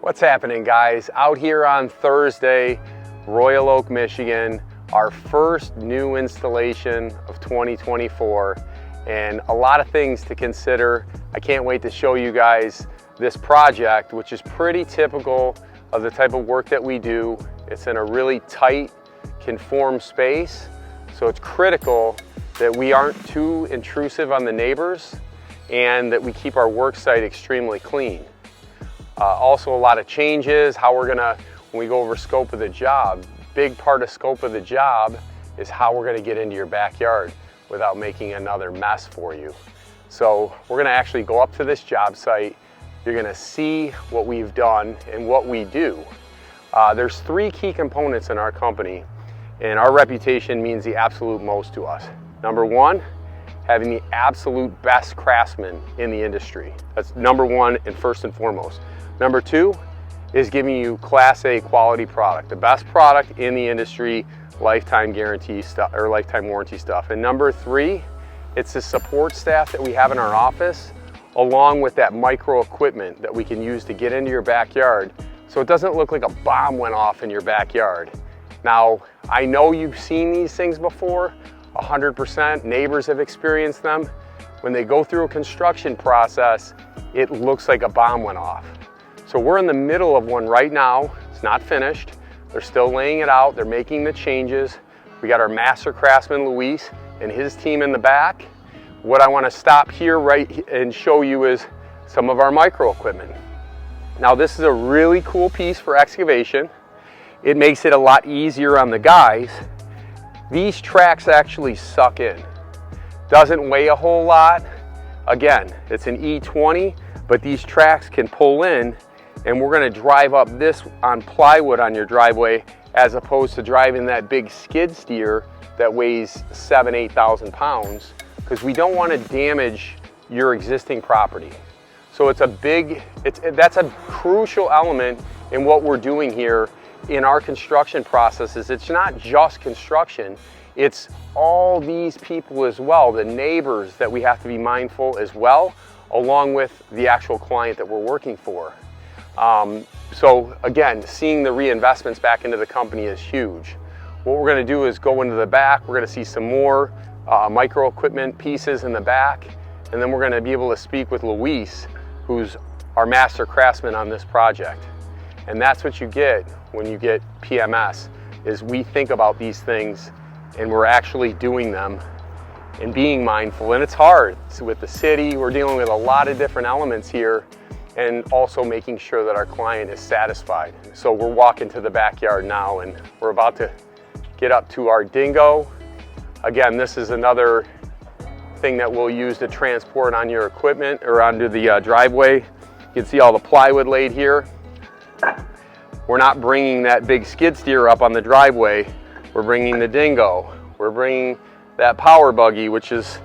What's happening, guys? Out here on Thursday, Royal Oak, Michigan, our first new installation of 2024, and a lot of things to consider. I can't wait to show you guys this project, which is pretty typical of the type of work that we do. It's in a really tight, conformed space, so it's critical that we aren't too intrusive on the neighbors and that we keep our work site extremely clean. Also a lot of changes, how we're gonna, when we go over scope of the job, big part of scope of the job is how we're gonna get into your backyard without making another mess for you. So we're gonna actually go up to this job site. You're gonna see what we've done and what we do. There's three key components in our company, and our reputation means the absolute most to us. Number one, having the absolute best craftsmen in the industry. That's number one and first and foremost. Number two is giving you Class A quality product, the best product in the industry, lifetime guarantee stuff or lifetime warranty stuff. And number three, it's the support staff that we have in our office, along with that micro equipment that we can use to get into your backyard so it doesn't look like a bomb went off in your backyard. Now, I know you've seen these things before, 100%, neighbors have experienced them. When they go through a construction process, it looks like a bomb went off. So we're in the middle of one right now. It's not finished. They're still laying it out. They're making the changes. We got our master craftsman, Luis, and his team in the back. What I want to stop here and show you is some of our micro equipment. Now, this is a really cool piece for excavation. It makes it a lot easier on the guys. These tracks actually suck in. Doesn't weigh a whole lot. Again, it's an E20, but these tracks can pull in, and we're gonna drive up this on plywood on your driveway as opposed to driving that big skid steer that weighs 7,000 to 8,000 pounds, because we don't want to damage your existing property. So that's a crucial element in what we're doing here in our construction processes. It's not just construction, it's all these people as well, the neighbors that we have to be mindful as well, along with the actual client that we're working for. So again, seeing the reinvestments back into the company is huge. What we're gonna do is go into the back. We're gonna see some more micro equipment pieces in the back, and then we're gonna be able to speak with Luis, who's our master craftsman on this project. And that's what you get when you get PMS, is we think about these things and we're actually doing them and being mindful. And it's hard. So with the city, we're dealing with a lot of different elements here, and also making sure that our client is satisfied. So we're walking to the backyard now, and we're about to get up to our dingo. Again, this is another thing that we'll use to transport on your equipment or onto the driveway. You can see all the plywood laid here. We're not bringing that big skid steer up on the driveway. We're bringing the dingo. We're bringing that power buggy, which is,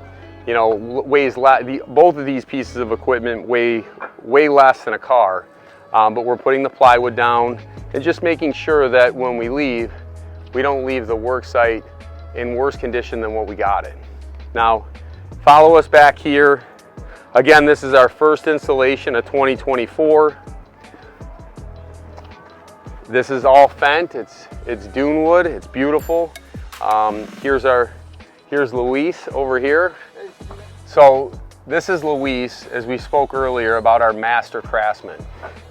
you know, weighs both of these pieces of equipment weigh way less than a car. But we're putting the plywood down and just making sure that when we leave, we don't leave the work site in worse condition than what we got it. Now, follow us back here. Again, this is our first installation of 2024. This is all Fendt. It's dune wood. It's beautiful. Here's Luis over here. So this is Luis, as we spoke earlier about our master craftsman.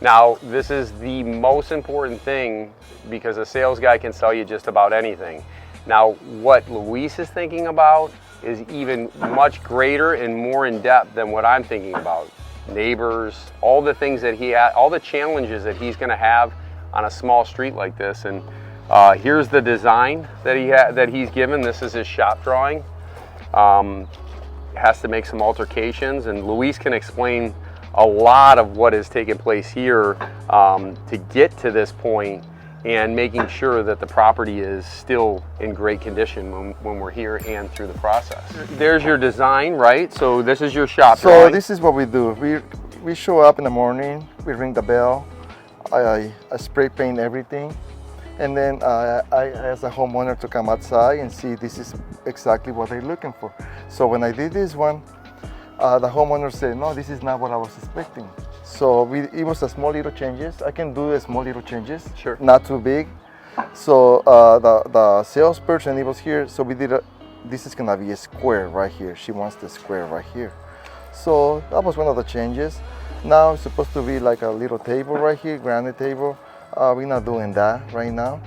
Now, this is the most important thing, because a sales guy can sell you just about anything. Now, what Luis is thinking about is even much greater and more in depth than what I'm thinking about. Neighbors, all the things that all the challenges that he's gonna have on a small street like this. And here's the design that he's given. This is his shop drawing. Has to make some alterations, and Luis can explain a lot of what has taken place here to get to this point, and making sure that the property is still in great condition when we're here and through the process. There's your design, right? So this is your shop drawing. So this is what we do. We show up in the morning, we ring the bell, I spray paint everything, and then I ask the homeowner to come outside and see this is exactly what they're looking for. So when I did this one, the homeowner said, no, this is not what I was expecting. So it was a small little changes. I can do the small little changes, Sure. not too big. So the salesperson, he was here, so we did this is gonna be a square right here. She wants the square right here. So that was one of the changes. Now it's supposed to be like a little table right here, granite table. We're not doing that right now,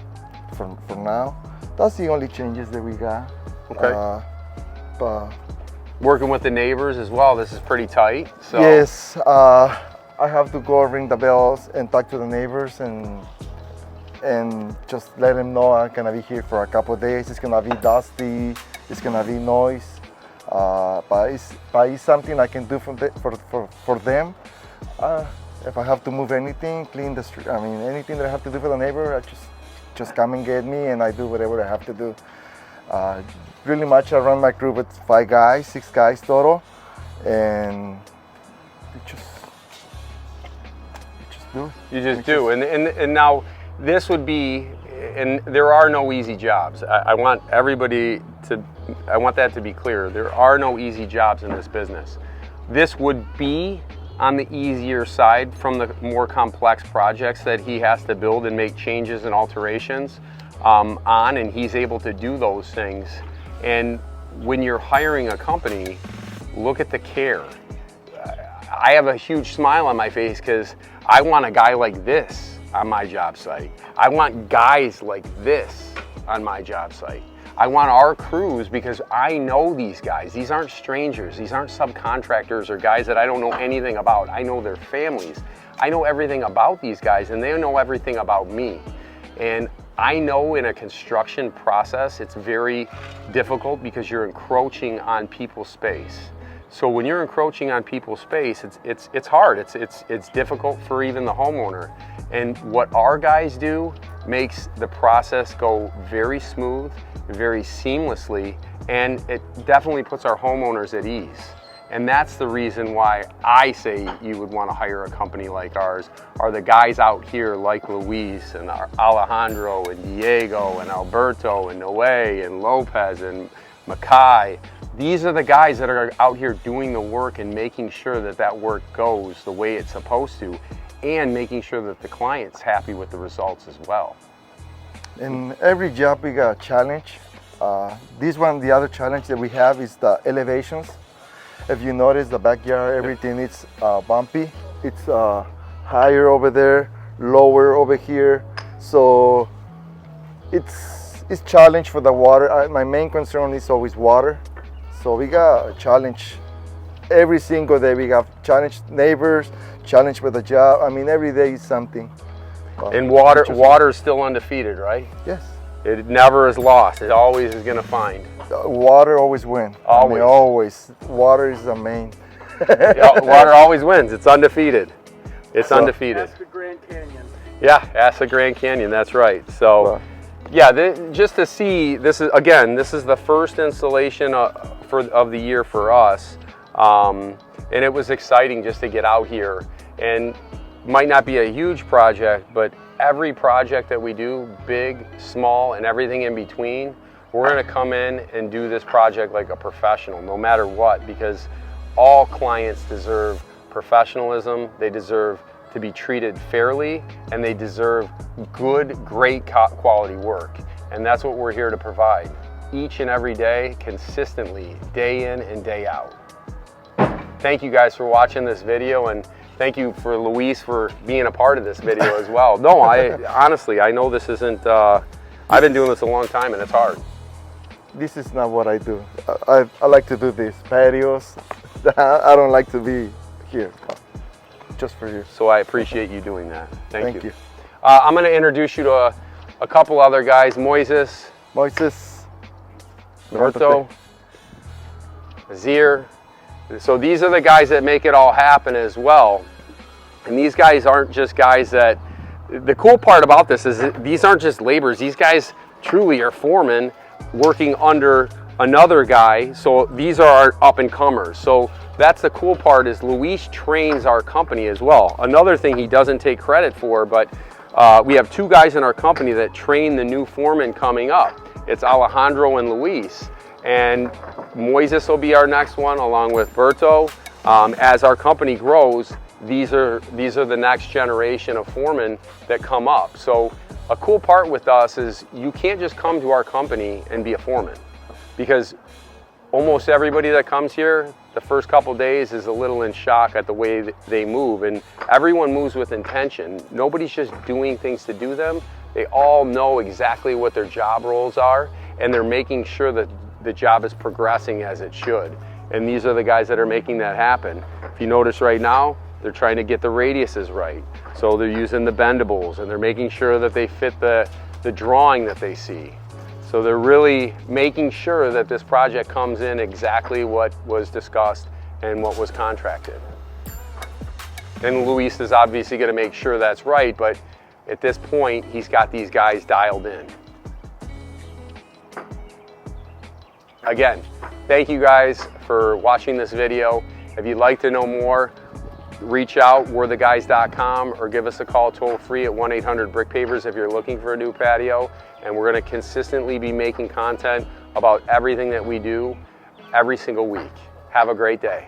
for now. That's the only changes that we got. Okay. But Working with the neighbors as well, this is pretty tight. So. yes, I have to go ring the bells and talk to the neighbors and just let them know I'm gonna be here for a couple of days. It's gonna be dusty, it's gonna be noise, but it's something I can do for them. If I have to move anything, clean the street, anything that I have to do for the neighbor, I just come and get me and I do whatever I have to do. Really much I run my crew with 6 guys total, and we just do it. You just do, and now this would be, and there are no easy jobs. I want everybody to, I want that to be clear. There are no easy jobs in this business. This would be on the easier side from the more complex projects that he has to build and make changes and alterations on, and he's able to do those things. And when you're hiring a company, look at the care. I have a huge smile on my face because I want a guy like this on my job site. I want guys like this on my job site. I want our crews because I know these guys. These aren't strangers. These aren't subcontractors or guys that I don't know anything about. I know their families. I know everything about these guys and they know everything about me. And I know in a construction process, it's very difficult because you're encroaching on people's space. So when you're encroaching on people's space, it's hard. It's difficult for even the homeowner. And what our guys do makes the process go very smooth, very seamlessly, and it definitely puts our homeowners at ease. And that's the reason why I say you would want to hire a company like ours, are the guys out here like Luis and Alejandro and Diego and Alberto and Noe and Lopez and Mackay. These are the guys that are out here doing the work and making sure that that work goes the way it's supposed to, and making sure that the client's happy with the results as well. In every job we got a challenge. This one, the other challenge that we have is the elevations. If you notice the backyard, everything is bumpy. It's higher over there, lower over here. So it's challenge for the water. My main concern is always water. So we got a challenge every single day. We have challenge neighbors, challenge with the job. Every day is something. And water is still undefeated, right? Yes. It never is lost. It always is going to find. Water always wins. Always. Always. Water is the main. Water always wins. It's undefeated. It's undefeated. Ask the Grand Canyon. Yeah, ask the Grand Canyon. That's right. So, yeah, just to see, this is the first installation of the year for us, and it was exciting just to get out here. And might not be a huge project, but every project that we do, big, small, and everything in between, we're going to come in and do this project like a professional, no matter what, because all clients deserve professionalism. They deserve to be treated fairly, and they deserve good, great quality work. And that's what we're here to provide each and every day, consistently, day in and day out. Thank you guys for watching this video, and thank you for Luis for being a part of this video as well. No, honestly, I know this isn't, I've been doing this a long time and it's hard. This is not what I do. I like to do this, patios. I don't like to be here, just for you. So I appreciate you doing that. Thank you. you. I'm going to introduce you to a couple other guys, Moises, Berto, Azir. So these are the guys that make it all happen as well. And these guys aren't just guys that, the cool part about this is that these aren't just laborers. These guys truly are foremen working under another guy. So these are our up and comers. So that's the cool part, is Luis trains our company as well. Another thing he doesn't take credit for, but we have 2 guys in our company that train the new foreman coming up. It's Alejandro and Luis. And Moises will be our next one, along with Berto. As our company grows, these are the next generation of foremen that come up. So a cool part with us is you can't just come to our company and be a foreman, because almost everybody that comes here the first couple days is a little in shock at the way that they move, and everyone moves with intention. Nobody's just doing things to do them. They all know exactly what their job roles are, and they're making sure that the job is progressing as it should. And these are the guys that are making that happen. If you notice right now, they're trying to get the radiuses right. So they're using the bendables, and they're making sure that they fit the drawing that they see. So they're really making sure that this project comes in exactly what was discussed and what was contracted. And Luis is obviously going to make sure that's right, but at this point, he's got these guys dialed in. Again, thank you guys for watching this video. If you'd like to know more, reach out, we'retheguys.com, or give us a call toll free at 1-800-BRICK-PAVERS if you're looking for a new patio. And we're going to consistently be making content about everything that we do every single week. Have a great day.